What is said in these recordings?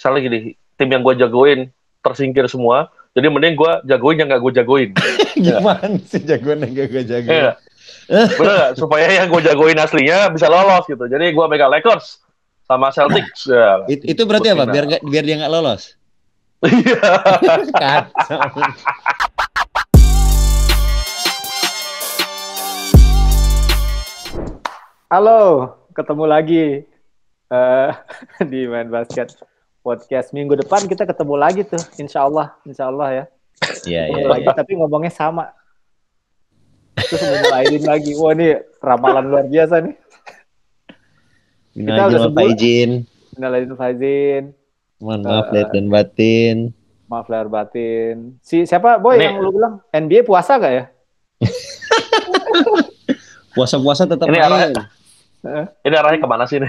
misalnya gini, tim yang gue jagoin tersingkir semua, jadi mending gue jagoin yang gak gue jagoin. Gimana sih jagoan yang gak gue jagoin? Iya. Bener gak? Supaya yang gue jagoin aslinya bisa lolos gitu. Jadi gue megang Lakers sama Celtics. Ya, Itu berarti apa? Biar dia nggak lolos. Iya. Kacau. Halo, ketemu lagi di Main Basket Podcast. Minggu depan kita ketemu lagi tuh, insya Allah ya. Iya. Lagi, tapi ngomongnya sama. Terus mulaiin lagi. Wah, ini ramalan luar biasa nih. Kita udah sebut izin. Minal faizin. Mohon maaf lahir dan batin. Maaf lahir batin. Siapa boy yang lu bilang NBA puasa gak ya? Puasa tetap ini main. Ini arahnya kemana sih nih?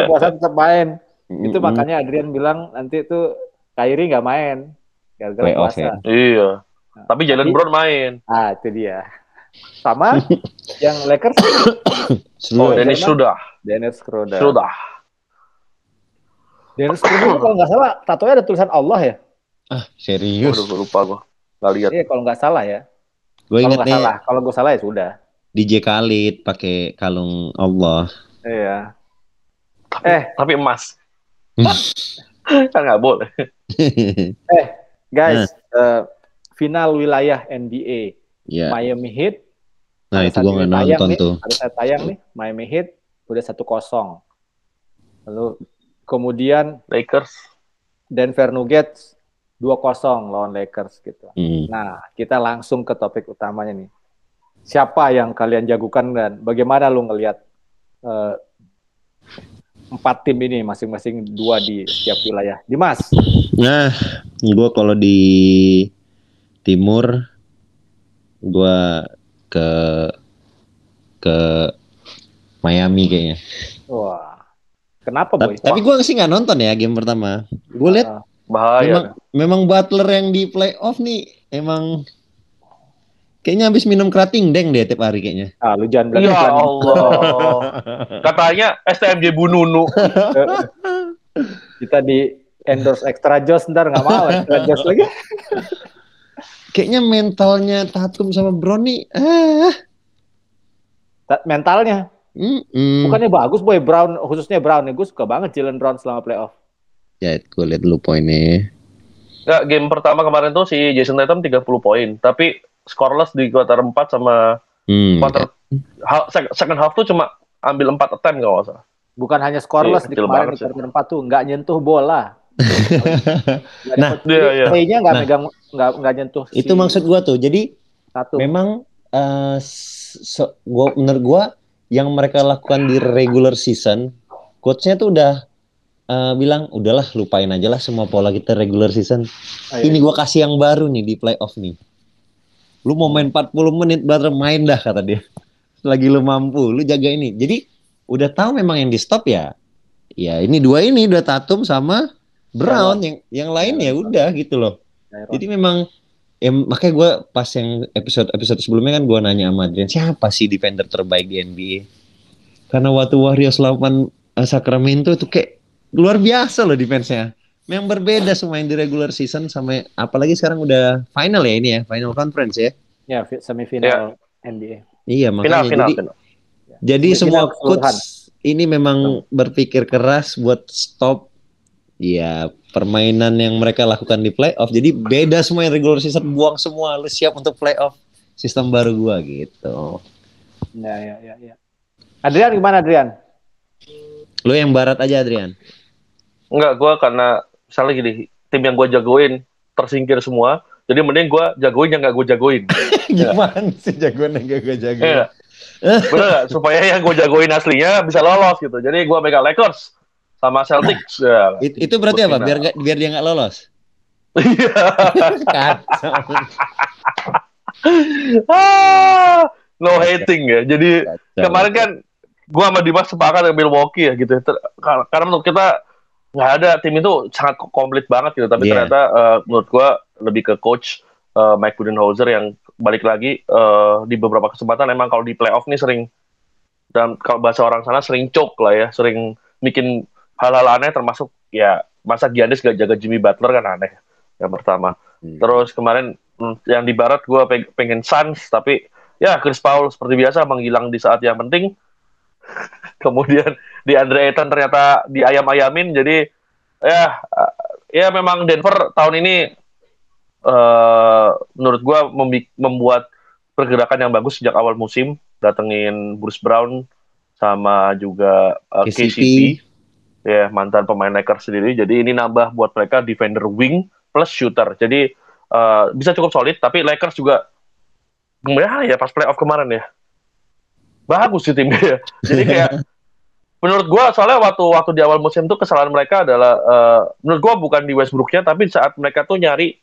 Puasa tetap main. Itu makanya Adrian bilang nanti tuh Kyrie nggak main gara-gara puasa. Ya. Iya. Tapi Jalen Brown main. Ah, itu dia. Sama yang Lakers. Dennis Schroeder. Dennis Schroeder kalau nggak salah tatonya ada tulisan Allah ya? Ah, serius? Udah lupa gue. Nggak lihat. Iya, kalau nggak salah ya. Gue inget nih. Kalau gue salah ya sudah. DJ Khalid pakai kalung Allah. Iya. Tapi emas. Kan nggak boleh. Guys, final wilayah NBA. Yeah. Miami Heat. Nah, itu gue nggak nonton tuh. Ada saya tayang nih, Miami Heat udah 1-0. Lalu kemudian Lakers, Denver Nuggets 2-0 lawan Lakers gitu. Nah, kita langsung ke topik utamanya nih. Siapa yang kalian jagokan dan bagaimana lu ngelihat 4 tim ini masing-masing 2 di setiap wilayah? Dimas? Nah, gue kalau di timur gue ke Miami kayaknya. Wah, kenapa boy? Tapi gue sih nggak nonton ya game pertama. Gue lihat bahaya. Memang Butler yang di playoff nih emang kayaknya habis minum kerating deng deh tiap hari kayaknya. Ah, lu jangan bilang. Ya Allah. Katanya STMJ Bununu. Kita di endorse extra joss ntar nggak mau extra joss lagi. Kayaknya mentalnya Tatum sama Brown nih. Mentalnya. Bukannya bagus boy, Brown, khususnya Brown nih. Gue suka banget Jalen Brown selama playoff. Ya, gue lihat dulu poinnya. Nggak, game pertama kemarin tuh si Jason Tatum 30 poin, tapi scoreless di kuarter 4 sama second half tuh cuma ambil 4 attempt kalau nggak salah. Bukan hanya scoreless di kemarin di kuarter 4 tuh nggak nyentuh bola. Nah, play-nya nggak nyentuh. Itu maksud gue tuh. Jadi memang menurut gue yang mereka lakukan di regular season, coachnya tuh udah bilang udahlah lupain aja lah semua pola kita regular season. Ini gue kasih yang baru nih di playoff nih. Lu mau main 40 menit brother, main dah kata dia. Lagi lu mampu, lu jaga ini. Jadi udah tahu memang yang di stop ya. Ya ini udah Tatum sama Brown, yang lain ya udah gitu loh. Jadi memang makanya gue pas yang episode sebelumnya kan gue nanya sama Adrian, siapa sih defender terbaik di NBA? Karena waktu Warriors lawan Sacramento itu kayak luar biasa loh defense-nya. Yang berbeda semua yang di regular season sama apalagi sekarang udah final ya ini ya, final conference ya. Ya, semifinal NBA. Iya, makanya final. Jadi semua coach ini memang berpikir keras buat stop ya permainan yang mereka lakukan di playoff. Jadi beda semua yang regular season, buang semua, lu siap untuk playoff. Sistem baru gua gitu. Ya. Adrian gimana Adrian? Lu yang barat aja Adrian. Enggak, gua karena misalnya gini, tim yang gue jagoin tersingkir semua, jadi mending gue jagoin yang gak gue jagoin. Gimana sih jagoan yang gak gue jagoin? Bener gak? Supaya yang gue jagoin aslinya bisa lolos gitu. Jadi gue megang Lakers sama Celtics. Ya, itu berarti apa? Biar dia gak lolos? Iya. No hating ya. Jadi kemarin kan gue sama Dimas sepakat dengan Milwaukee ya gitu. Karena menurut kita nggak ada tim itu sangat komplit banget gitu, tapi ternyata menurut gue lebih ke coach Mike Budenholzer yang balik lagi di beberapa kesempatan emang kalau di playoff nih sering, dan kalau bahasa orang sana sering choke lah ya, sering bikin hal-hal aneh termasuk ya masa Giannis gak jaga Jimmy Butler kan aneh yang pertama. Terus kemarin yang di barat gue pengen Suns, tapi ya Chris Paul seperti biasa menghilang di saat yang penting. Kemudian di Andre Ayton ternyata diayam-ayamin, jadi ya memang Denver tahun ini menurut gue membuat pergerakan yang bagus sejak awal musim, datengin Bruce Brown sama juga KCP. Ya, mantan pemain Lakers sendiri. Jadi ini nambah buat mereka defender wing plus shooter. Jadi bisa cukup solid. Tapi Lakers juga gimana ya pas playoff kemarin ya. Bagus sih timnya ya. Jadi kayak menurut gua soalnya waktu di awal musim tuh kesalahan mereka adalah menurut gua bukan di Westbrook-nya, tapi saat mereka tuh nyari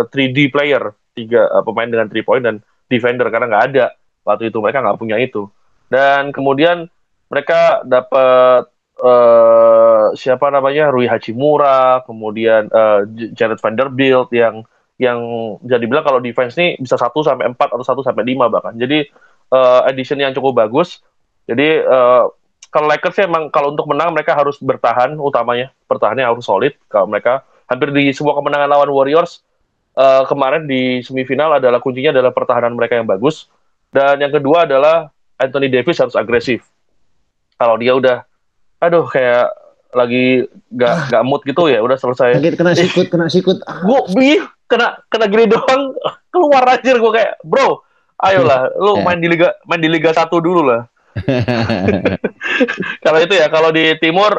3D player, 3 pemain dengan 3 point dan defender, karena nggak ada waktu itu, mereka nggak punya itu. Dan kemudian mereka dapat siapa namanya, Rui Hachimura, kemudian Jared Vanderbilt yang jadi bilang kalau defense nih bisa 1-4 atau 1-5 bahkan. Jadi addition yang cukup bagus. Jadi kalau Lakers emang kalau untuk menang mereka harus bertahan, utamanya pertahannya harus solid. Kalau mereka hampir di semua kemenangan lawan Warriors kemarin di semifinal adalah kuncinya adalah pertahanan mereka yang bagus. Dan yang kedua adalah Anthony Davis harus agresif. Kalau dia udah kayak lagi gak mood gitu ya udah selesai. Kena sikut. Gue kena gini doang keluar aja, gue kayak bro, ayolah lu main di Liga 1 dulu lah. Kalau itu ya, kalau di Timur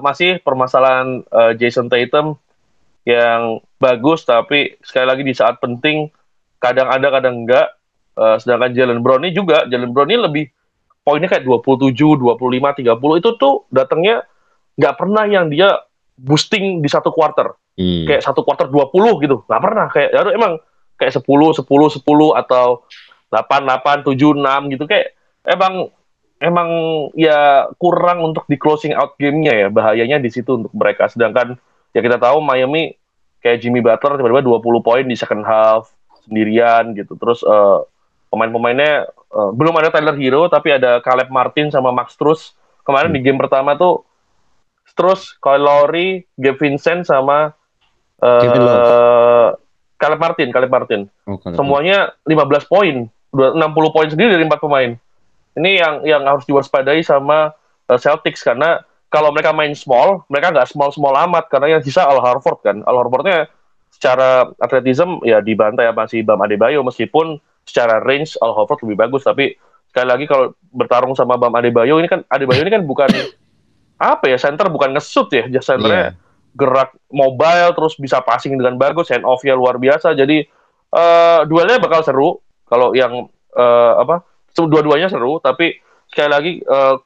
masih permasalahan Jason Tatum yang bagus, tapi sekali lagi di saat penting kadang ada kadang enggak. Sedangkan Jalen Brown ini lebih poinnya kayak 27, 25, 30 itu tuh datangnya nggak pernah yang dia boosting di satu quarter. Kayak satu quarter 20 gitu. Nggak pernah. Kayak emang kayak 10 atau 8, 7, 6 gitu. Kayak emang ya kurang untuk di closing out game-nya ya. Bahayanya di situ untuk mereka. Sedangkan ya kita tahu Miami kayak Jimmy Butler tiba-tiba 20 poin di second half sendirian gitu. Terus pemain-pemainnya belum ada Tyler Hero, tapi ada Caleb Martin sama Max Strus. Kemarin di game pertama tuh Strus, Kyle Lowry, Gabe Vincent sama Caleb Martin. Semuanya 15 poin, 60 poin sendiri dari 4 pemain. Ini yang harus diwaspadai sama Celtics, karena kalau mereka main small, mereka nggak small amat, karena yang sisa Al Horford kan. Al Horfordnya secara atletism ya dibantai sama si Bam Adebayo, meskipun secara range Al Horford lebih bagus, tapi sekali lagi kalau bertarung sama Bam Adebayo ini kan bukan center, bukan nge-shoot ya, centernya gerak mobile, terus bisa passing dengan bagus, hand off-nya luar biasa. Jadi duelnya bakal seru. Kalau yang dua-duanya seru, tapi sekali lagi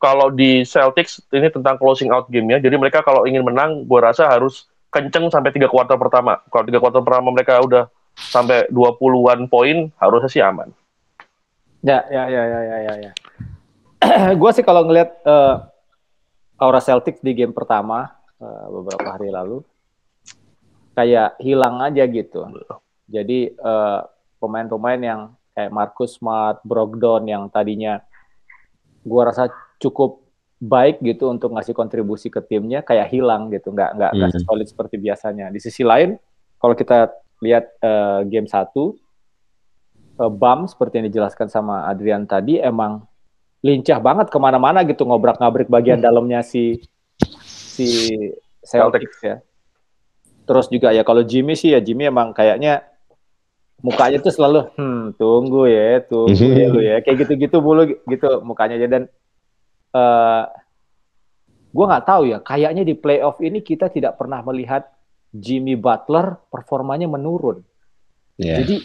kalau di Celtics ini tentang closing out game-nya. Jadi mereka kalau ingin menang, gue rasa harus kenceng sampai 3 kuarter pertama. Kalau 3 kuarter pertama mereka udah sampai 20-an poin, harusnya sih aman. Ya. Gue sih kalau ngelihat aura Celtics di game pertama beberapa hari lalu kayak hilang aja gitu. Jadi pemain-pemain yang kayak Marcus Smart, Brogdon yang tadinya gue rasa cukup baik gitu untuk ngasih kontribusi ke timnya, kayak hilang gitu, nggak sesolid seperti biasanya. Di sisi lain, kalau kita lihat game 1, Bam seperti yang dijelaskan sama Adrian tadi emang lincah banget kemana-mana gitu, ngobrak-ngabrik bagian dalamnya si Celtics ya. Terus juga ya kalau Jimmy emang kayaknya mukanya tuh selalu tunggu ya lu ya, kayak gitu-gitu mulu gitu mukanya aja. Dan gue nggak tahu ya, kayaknya di playoff ini kita tidak pernah melihat Jimmy Butler performanya menurun. Jadi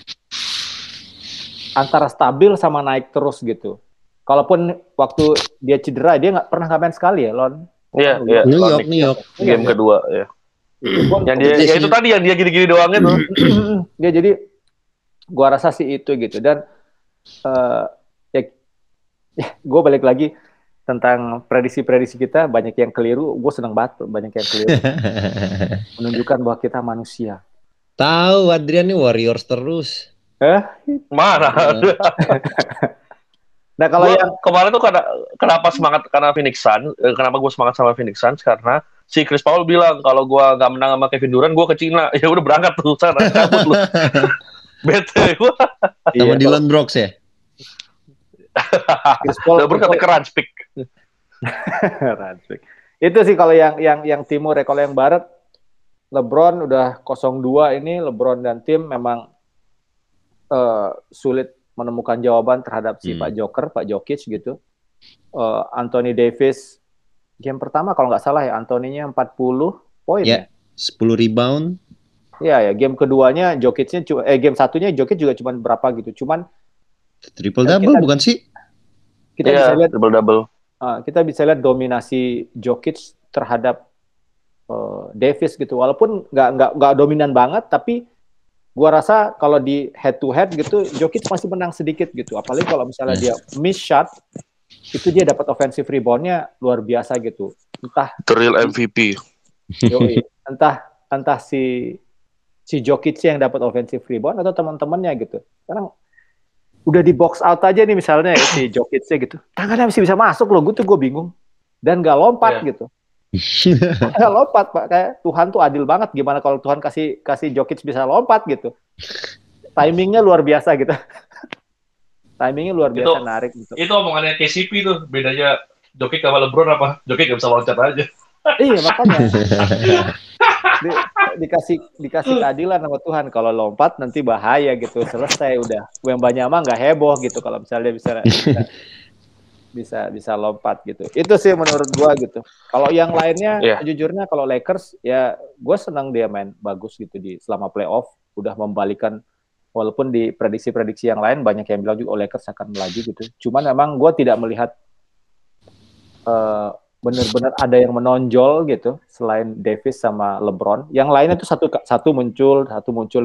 antara stabil sama naik terus gitu. Kalaupun waktu dia cedera, dia nggak pernah main sekali ya, Lon. Iya. New York. Game kedua ya. Yang dia itu tadi yang dia gini-gini doang itu. Dia jadi gua rasa sih itu gitu. Dan gue balik lagi tentang prediksi kita, banyak yang keliru. Gue seneng banget banyak yang keliru. Menunjukkan bahwa kita manusia. Tahu Adrian nih Warriors terus. Mana? Nah kalau yang kemarin tuh kenapa semangat karena Phoenix Suns? Kenapa gue semangat sama Phoenix Suns? Karena si Chris Paul bilang kalau gua nggak menang sama Kevin Durant, gua ke Cina. Ya udah berangkat tuh sana, cabut lu. Bete gua. Sama Dillon Brooks ya. Chris Paul berkata ke Ranspik. Itu sih kalau yang timur ya. Kalau yang barat, LeBron udah 0-2 ini. LeBron dan tim memang sulit menemukan jawaban terhadap si Pak Jokic gitu. Anthony Davis game pertama kalau nggak salah ya, Anthony-nya 40 poin ya. 10 rebound. Ya, game keduanya Jokic-nya game satunya Jokic juga cuma berapa gitu. Cuman triple double bukan sih? Kita bisa lihat triple double. Kita bisa lihat dominasi Jokic terhadap Davis gitu. Walaupun nggak dominan banget, tapi gua rasa kalau di head to head gitu Jokic masih menang sedikit gitu. Apalagi kalau misalnya dia miss shot, itu dia dapat offensive rebound-nya luar biasa gitu. Entah the real MVP. entah si Jokic yang dapat offensive rebound atau teman-temannya gitu. Karena udah di box out aja nih misalnya ya, si Jokic-nya gitu. Tangannya masih bisa masuk loh, gue bingung. Dan nggak lompat gitu. Nggak lompat, Pak. Kayak Tuhan tuh adil banget. Gimana kalau Tuhan kasih Jokic bisa lompat gitu. Timingnya luar biasa gitu. Timingnya luar biasa, narik gitu. Itu omongannya KCP tuh, bedanya Jokic sama LeBron apa? Jokic gak bisa loncat aja. Iya, makanya. Dikasih keadilan sama Tuhan. Kalau lompat nanti bahaya gitu. Selesai udah. Wembanyama mah nggak heboh gitu kalau misalnya bisa lompat gitu. Itu sih menurut gua gitu. Kalau yang lainnya, jujurnya kalau Lakers ya gua senang dia main bagus gitu di selama playoff. Udah membalikan. Walaupun di prediksi-prediksi yang lain banyak yang bilang juga Lakers akan melaju gitu. Cuman memang gue tidak melihat benar-benar ada yang menonjol gitu selain Davis sama LeBron. Yang lainnya tuh satu muncul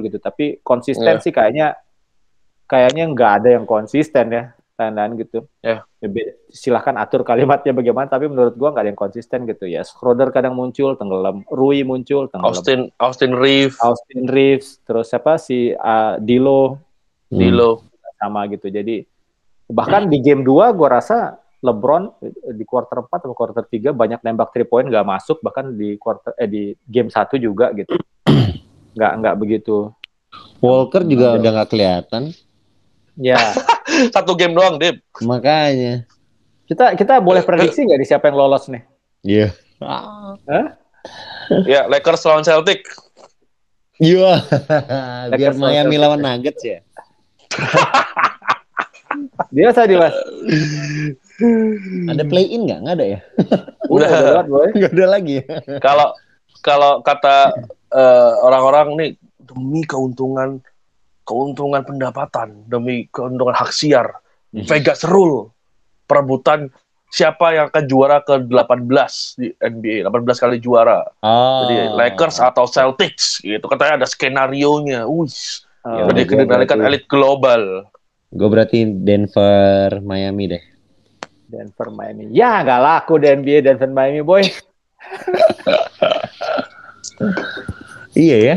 gitu. Tapi konsistensi kayaknya nggak ada yang konsisten ya. Lain-lain gitu. Silahkan atur kalimatnya bagaimana, tapi menurut gue nggak ada yang konsisten gitu ya. Schroeder kadang muncul, tenggelam. Rui muncul, tenggelam. Austin Reeves. Terus siapa si Dilo sama gitu. Jadi bahkan di game 2 gue rasa LeBron di quarter 4 atau quarter 3 banyak nembak 3 point nggak masuk, bahkan di di game 1 juga gitu. Nggak begitu. Walker juga udah nggak kelihatan. Ya. Satu game doang, Dip. Makanya. Kita boleh prediksi nggak di siapa yang lolos nih? Iya. Ya, Lakers lawan Celtic. Iya. Biar Miami lawan Nuggets ya. Dia tadi, Mas. Ada play-in nggak? Nggak ada ya? Udah lewat, boy. Nggak ada lagi. Kalau kata orang-orang nih, demi keuntungan pendapatan, demi keuntungan hak siar, Vegas rule, perebutan siapa yang akan juara ke-18 di NBA, 18 kali juara. Jadi Lakers atau Celtics, gitu katanya ada skenario-nya. Udah dikendalikan elit global. Gue berarti Denver, Miami deh. Denver, Miami. Ya, nggak laku di NBA Denver, Miami, boy. Iya ya.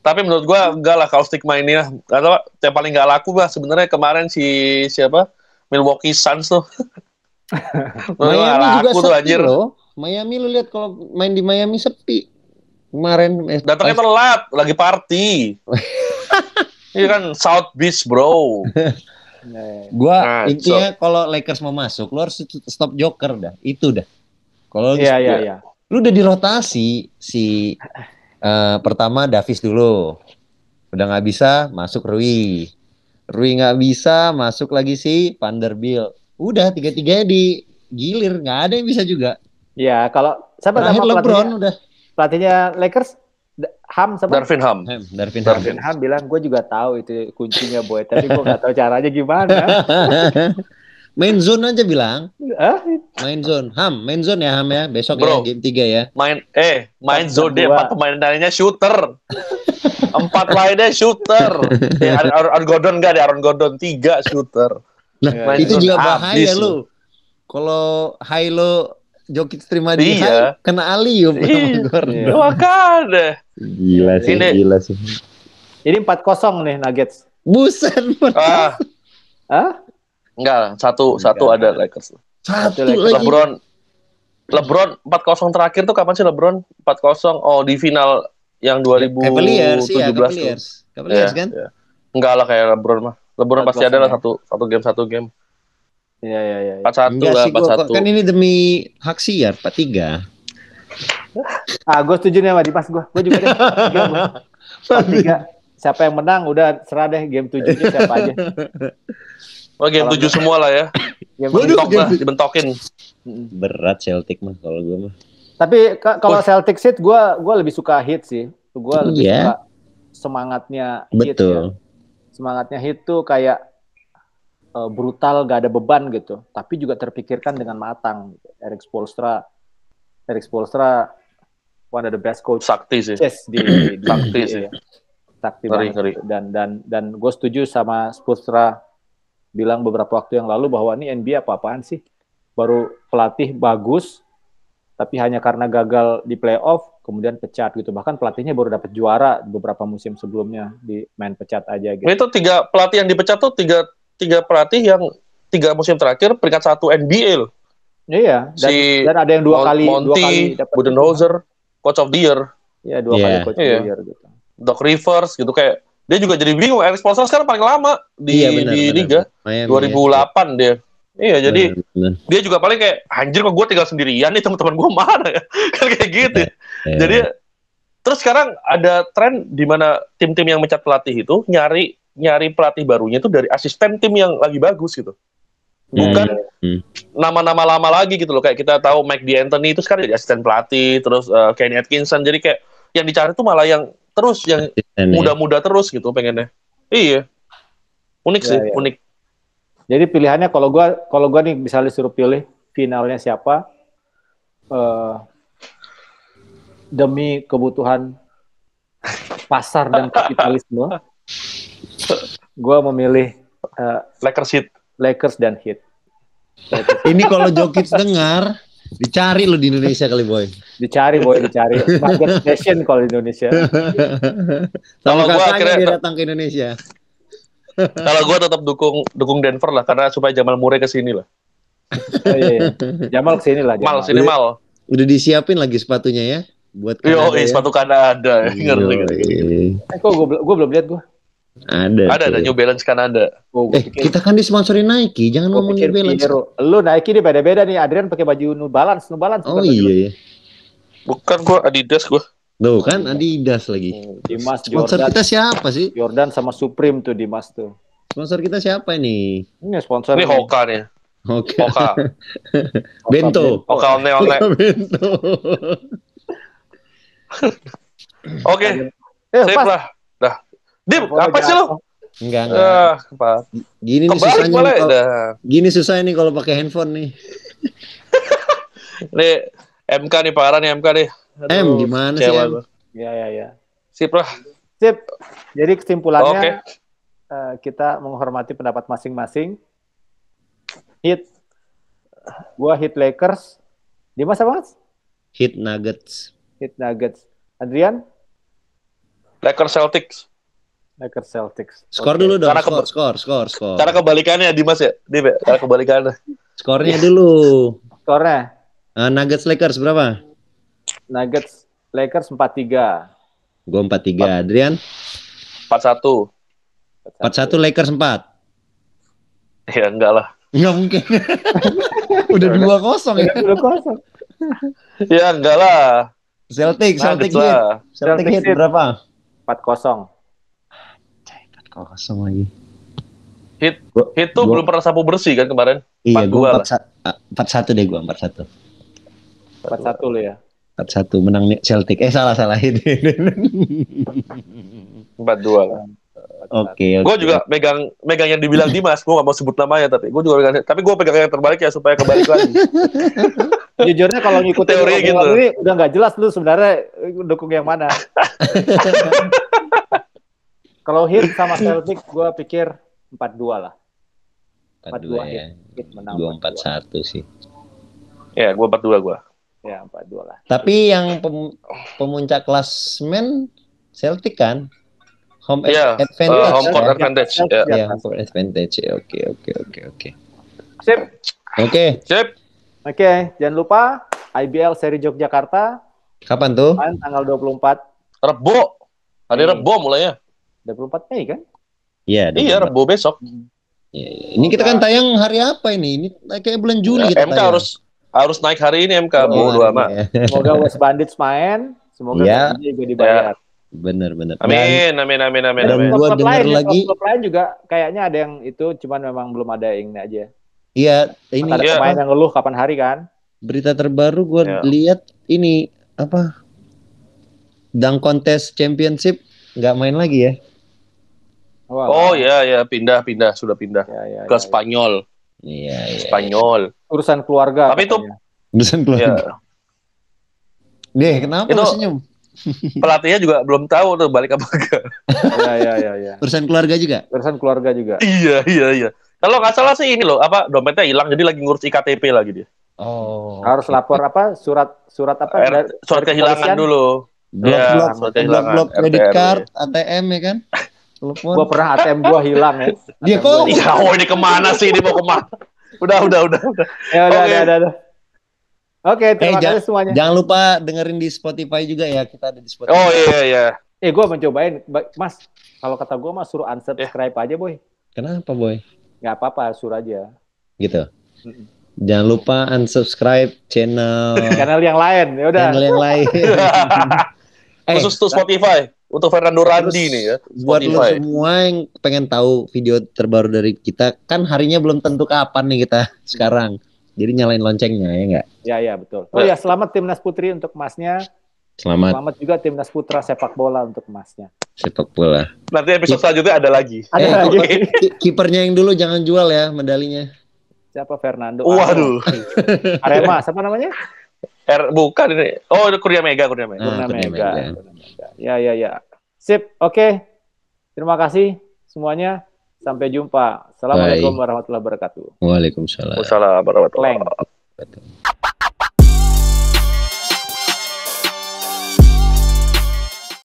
Tapi menurut gue enggak lah kalau stigma ini lah. Atau yang paling enggak laku lah sebenarnya kemarin si siapa? Milwaukee Suns tuh. Miami juga sepi tuh, anjir. Loh. Miami lu lihat kalau main di Miami sepi. Kemarin datangnya telat, lagi party. Ini kan South Beach, bro. Gua intinya kalau Lakers mau masuk, lu harus stop Joker dah. Itu dah. Kalau lu udah dirotasi si pertama Davis dulu, udah nggak bisa masuk Rui nggak bisa masuk lagi si Vanderbilt, udah tiga-tiganya digilir, nggak ada yang bisa juga. Ya kalau siapa terakhir LeBron udah pelatihnya Lakers Darvin Ham bilang gue juga tahu itu kuncinya boy, tapi gue nggak tahu caranya gimana. Main zone aja bilang. Main zone. Main zone ya Ham ya. Besok bro, ya game 3 ya. Main zone deh. 4 pemain lainnya shooter. 4 lainnya shooter. Aaron Gordon 3 shooter. Nah, itu juga bahaya lu. Kalau Hilo Jokic terima di high, kena alium Gordon. Makanya. Gila sih. Ini 4-0 nih Nuggets. Buset. Enggak, satu ada Lakers. Satu lagi. LeBron 4-0 terakhir tuh kapan sih LeBron 4-0? Oh, di final yang 2017 Cavaliers kan? Ya. Enggak lah kayak LeBron mah. LeBron pasti ada lah satu game. Iya. 4-1 Enggak lah, sih, 4-1. kan ini demi hak siar 4-3. Gue setuju nih sama Dimas, gue juga deh. 4-3. Siapa yang menang udah serah deh game 7-nya siapa aja. Oh, game 7 semua lah ya. Dibentokin. Berat Celtic mah kalau gue mah. Tapi kalau Celtic Heat gue lebih suka Heat sih. Gue lebih suka semangatnya Heat. Betul. Ya. Semangatnya Heat tuh kayak brutal, gak ada beban gitu. Tapi juga terpikirkan dengan matang. Erik Spoelstra one of the best coach. Sakti sih. Sakti sih. Sakti banget. Dan gue setuju sama Spoelstra bilang beberapa waktu yang lalu bahwa ini NBA apa-apaan sih? Baru pelatih bagus, tapi hanya karena gagal di playoff, kemudian pecat gitu. Bahkan pelatihnya baru dapat juara beberapa musim sebelumnya, di main pecat aja gitu. Itu 3 pelatih yang dipecat tuh 3 pelatih yang 3 musim terakhir peringkat 1 NBA loh. Iya, dan ada yang dua kali dapat Budenholzer, Coach of the Year. Iya, 2 kali Coach of the Year gitu. Doc Rivers gitu, kayak dia juga jadi bingung. Erik Spoelstra sekarang paling lama di liga. Miami, 2008 dia. Iya, jadi dia juga paling kayak anjir kok gue tinggal sendirian nih, teman-teman gue mana ya? Kan kayak gitu. Jadi terus sekarang ada tren di mana tim-tim yang mencat pelatih itu nyari pelatih barunya itu dari asisten tim yang lagi bagus gitu. Bukan nama-nama lama lagi gitu loh. Kayak kita tahu Mike D'Antoni itu sekarang jadi asisten pelatih, terus Kenny Atkinson. Jadi kayak yang dicari tuh malah yang terus yang muda-muda terus gitu pengennya. Iya. Unik sih, unik. Jadi pilihannya kalau gua nih misalnya disuruh pilih finalnya siapa, demi kebutuhan pasar dan kapitalisme, gua memilih Lakers dan Heat. Ini kalau Jokic dengar, dicari lo di Indonesia kali boy. Dicari. Market station kalau di Indonesia. Kalau gue akhirnya dia datang ke Indonesia. Kalau gue tetap dukung Denver lah, karena supaya Jamal Murray kesini lah. Iya. Jamal kesini lah. Mal. Udah disiapin lagi sepatunya ya, buat Kanada. Sepatu Kanada. Ngeri. Kok gue belum lihat gue. Ada New Balance Kanada. Kita kan disponsori Nike, jangan ngomong New Balance. Lu Nike ini beda-beda nih. Adrian pakai baju New Balance. Oh iya. Bukan, gua Adidas gua. Tuh kan Adidas lagi. Dimas, sponsor Jordan. Kita siapa sih? Jordan sama Supreme tuh Dimas tuh. Sponsor kita siapa nih? Ini sponsor. Ini Hoka nih. Hoka. Bento. Hoka One. Bento. Oke. Sip lah. Dah. Dim, apa sih lo? Enggak. Gini susahnya nih kalau pakai handphone nih. Nih MK nih parah nih MK nih. Aduh, gimana sih? Ya. Sip lah. Sip. Jadi kesimpulannya kita menghormati pendapat masing-masing. Heat. Gua Heat Lakers. Dimas apa mas? Heat Nuggets. Adrian? Lakers Celtics. Skor dulu dong. Skor. Cara kebalikannya Dimas ya? Cara kebalikannya. Skornya dulu. Skornya? Nuggets Lakers berapa? Nuggets Lakers 4-3. Gue 4-3. Adrian? 4-1. 4-1 Lakers 4. Ya enggak lah. Enggak mungkin. Udah 2-0 ya. 2-0. Ya enggak lah. Celtic Heat berapa? 4-0. 4-0 lagi. Heat tuh belum pernah sapu bersih kan kemarin? Iya, gue 4-1 deh gue 4-1. 4-1 lo ya. 4-1 menang Celtic. Salah. 4-2 lah. Oke. Gue juga megang yang dibilang Dimas. Gue gak mau sebut namanya, tapi gue juga megang. Tapi gue pegang yang terbalik ya supaya kebalik lagi. Jujurnya kalau ngikutin teori gitu ini udah nggak jelas lu sebenarnya dukung yang mana. Kalau Heat sama Celtic, gue pikir 4-2 lah. 4-2 ya. Gue 4-1 sih. Ya, gue 4-2 gue. Ya, 4-2 lah. Tapi yang pemuncak klasmen Celtic kan? Home advantage. Home court advantage. Ya, home court advantage. Oke. Sip. Oke. Oke, jangan lupa IBL seri Yogyakarta. Kapan tuh? Main tanggal 24. Rebo. Hari Rebo mulainya. 24 Mei kan? Iya. Iya, Rebo besok. Ya. Ini kita kan tayang hari apa ini? Ini kayak bulan Juli kita MK tayang. harus naik hari ini MK. Bodo amat. Semoga West Bandits main. Semoga juga dibayar. Bener. Amin. Dan gua dengar lagi. Klub lain juga kayaknya ada yang itu, cuman memang belum ada yang ini aja. Iya, ini ada pemain yang ngeluh kapan hari kan? Berita terbaru gue lihat ini apa? Dunk Contest Championship nggak main lagi ya? Oh ya, sudah pindah ke Spanyol. Iya. Spanyol. Urusan keluarga. Tapi katanya. itu urusan keluarga. Deh, kenapa lu senyum? Pelatihnya juga belum tahu tuh balik apa enggak. Iya. Urusan keluarga juga? Urusan keluarga juga. Iya. Kalau nggak salah sih ini loh, dompetnya hilang jadi lagi ngurus IKTP lagi dia. Oh. Harus lapor surat apa? Surat kehilangan dulu. Blok kredit card, ATM ya kan? Telepon. Gua pernah ATM gua hilang ya. Dia kok? Iya, ini kemana sih? Ini mau kemana? Udah. Ya udah. Oke, terima kasih semuanya. Jangan lupa dengerin di Spotify juga ya, kita ada di Spotify. Oh iya. Gua mencobain, Mas. Kalau kata gua mah suruh unsubscribe aja, Boy. Kenapa, Boy? Nggak apa-apa, suruh aja. Gitu. Jangan lupa unsubscribe channel yang lain. Ya udah. Channel yang lain. Khusus tuh Spotify untuk Fernando Randi nih ya. Spotify. Buat lu semua yang pengen tahu video terbaru dari kita, kan harinya belum tentu kapan nih kita sekarang. Jadi nyalain loncengnya ya nggak? Ya betul. Oh ya, selamat Timnas Putri untuk emasnya. Selamat juga Timnas Putra sepak bola untuk emasnya. Sepak bola. Nanti episode selanjutnya ada lagi. Kipernya yang dulu jangan jual ya medalinya. Siapa? Fernando. Waduh. Arema, siapa namanya? Bukan ini. Oh, Kurnia Mega. Ya. Sip, oke. Terima kasih semuanya. Sampai jumpa. Assalamualaikum warahmatullahi wabarakatuh. Waalaikumsalam. Waalaikumsalam warahmatullahi wabarakatuh.